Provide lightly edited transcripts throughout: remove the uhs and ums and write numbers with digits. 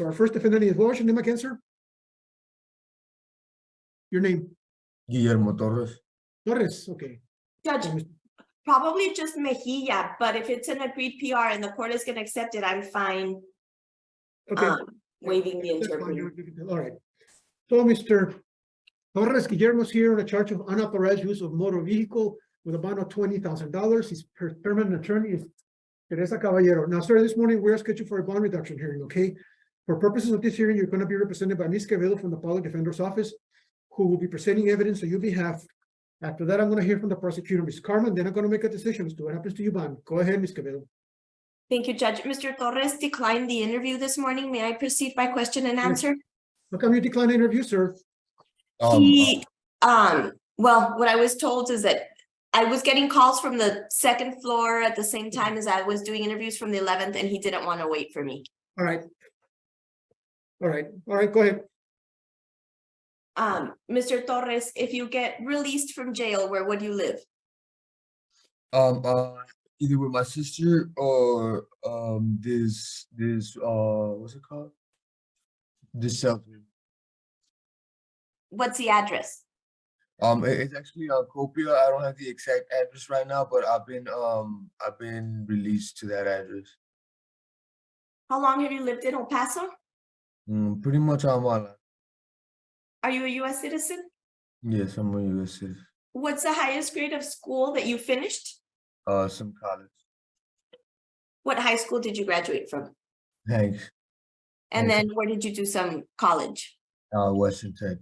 so our first defendant is, what was your name again, sir? Your name? Guillermo Torres. Torres, okay. Judge, So, probably just Mejia, but if it's an agreed PR and the court is going to accept it, I'm fine okay. waiving the That's fine, interpreter. all right. So Mr. Torres Guillermo's here on a charge of unauthorized use of motor vehicle with a bond of $20,000. His permanent attorney is Teresa Caballero. Now, sir, this morning we're scheduled for a bond reduction hearing, okay? For purposes of this hearing, you're going to be represented by Ms. Cabello from the Public Defender's Office, who will be presenting evidence on your behalf. After that, I'm going to hear from the prosecutor, Ms. Carmen. Then I'm going to make a decision as to what happens to you, bond. Go ahead, Ms. Cabello. Thank you, Judge. Mr. Torres declined the interview this morning. May I proceed by question and answer? How come you declined the interview, sir? Well, what I was told is that I was getting calls from the second floor at the same time as I was doing interviews from the 11th, and he didn't want to wait for me. All right. All right. All right. Go ahead. Mr. Torres, if you get released from jail, where would you live? Either with my sister or this what's it called? This shelter. What's the address? It's actually Copia. I don't have the exact address right now, but I've been released to that address. How long have you lived in El Paso? Pretty much all my life. Are you a U.S. citizen? Yes, I'm a U.S. citizen. What's the highest grade of school that you finished? Some college. What high school did you graduate from? Thanks. And then where did you do some college? Western Tech.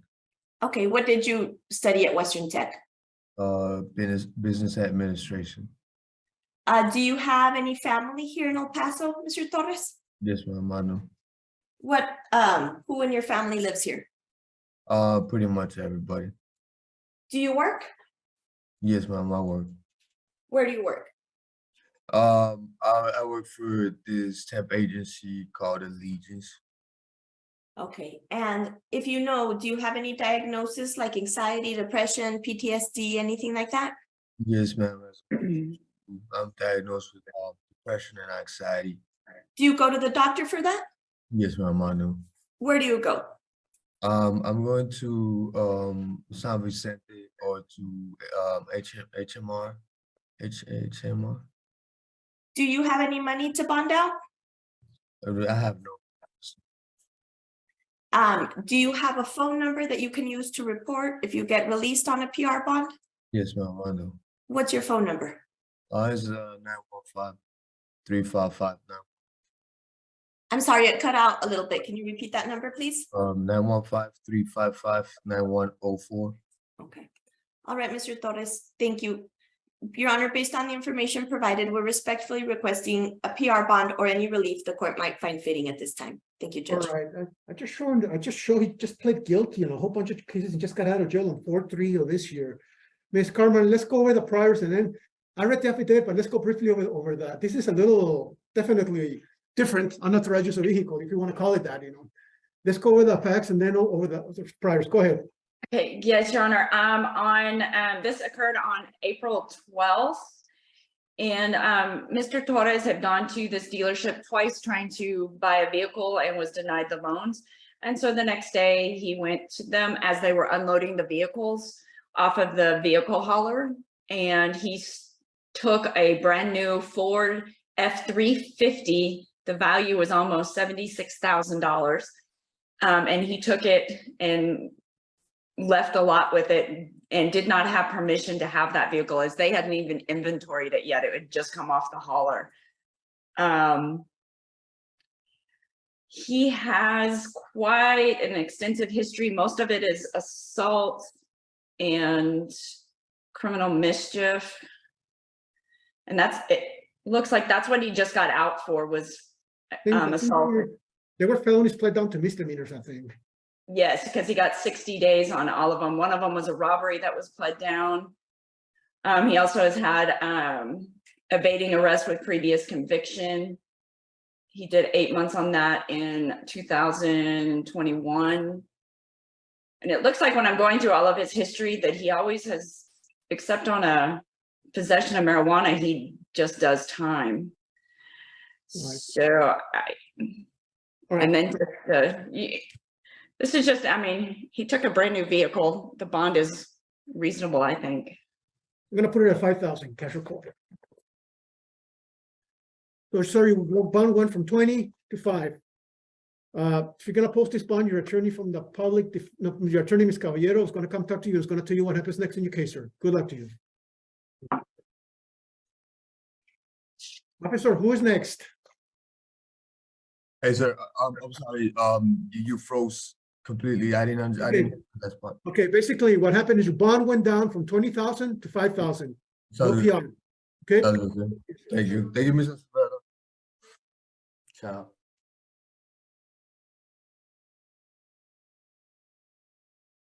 Okay, what did you study at Western Tech? Business administration. Do you have any family here in El Paso, Mr. Torres? Yes, ma'am, I know. What, who in your family lives here? Pretty much everybody. Do you work? Yes, ma'am, I work. Where do you work? I work for this temp agency called Allegiance. Okay, and if you know, do you have any diagnosis like anxiety, depression, PTSD, anything like that? Yes, ma'am. I'm diagnosed with depression and anxiety. Do you go to the doctor for that? Yes, ma'am, I know. Where do you go? I'm going to San Vicente or to HMR. Do you have any money to bond out? I have no. Do you have a phone number that you can use to report if you get released on a PR bond? Yes, ma'am, I know. What's your phone number? It's 915-355-9. I'm sorry, it cut out a little bit. Can you repeat that number, please? 915-355-9104. Okay. All right, Mr. Torres, thank you. Your Honor, based on the information provided, we're respectfully requesting a PR bond or any relief the court might find fitting at this time. Thank you, Judge. All right. I just showed he just pled guilty in a whole bunch of cases and just got out of jail on 4/3 of this year. Ms. Carmen, let's go over the priors and then I read the affidavit, but let's go briefly over that. This is a little definitely different, unauthorized use of vehicle, if you want to call it that, you know. Let's go over the facts and then over the priors. Go ahead. Okay, yes, Your Honor. This occurred on April 12th, and Mr. Torres had gone to this dealership twice trying to buy a vehicle and was denied the loans. And so the next day he went to them as they were unloading the vehicles off of the vehicle hauler, and he took a brand new Ford F-350. The value was almost $76,000, and he took it and left a lot with it and did not have permission to have that vehicle, as they hadn't even inventoried it yet. It would just come off the hauler. He has quite an extensive history. Most of it is assault and criminal mischief. And that's it. Looks like that's what he just got out for, was assault. They were felonies pled down to misdemeanors, I think. Yes, because he got 60 days on all of them. One of them was a robbery that was pled down. He also has had evading arrest with previous conviction. He did 8 months on that in 2021. And it looks like when I'm going through all of his history that he always has, except on a possession of marijuana, he just does time. Right. So All And right, then this is just, I mean, he took a brand new vehicle. The bond is reasonable, I think. I'm gonna put it at 5,000, cash or call. So sorry, bond went from 20 to 5. If you're gonna post this bond, your attorney from the public, your attorney, Ms. Caballero, is gonna come talk to you, is gonna tell you what happens next in your case, sir. Good luck to you. Officer, who is next? Hey, sir, I'm sorry, you froze completely. I didn't that part. Okay, basically what happened is your bond went down from 20,000 to 5,000. No Sounds good. PR. Okay? Sounds good. Thank you, Mr. Silveira. Ciao.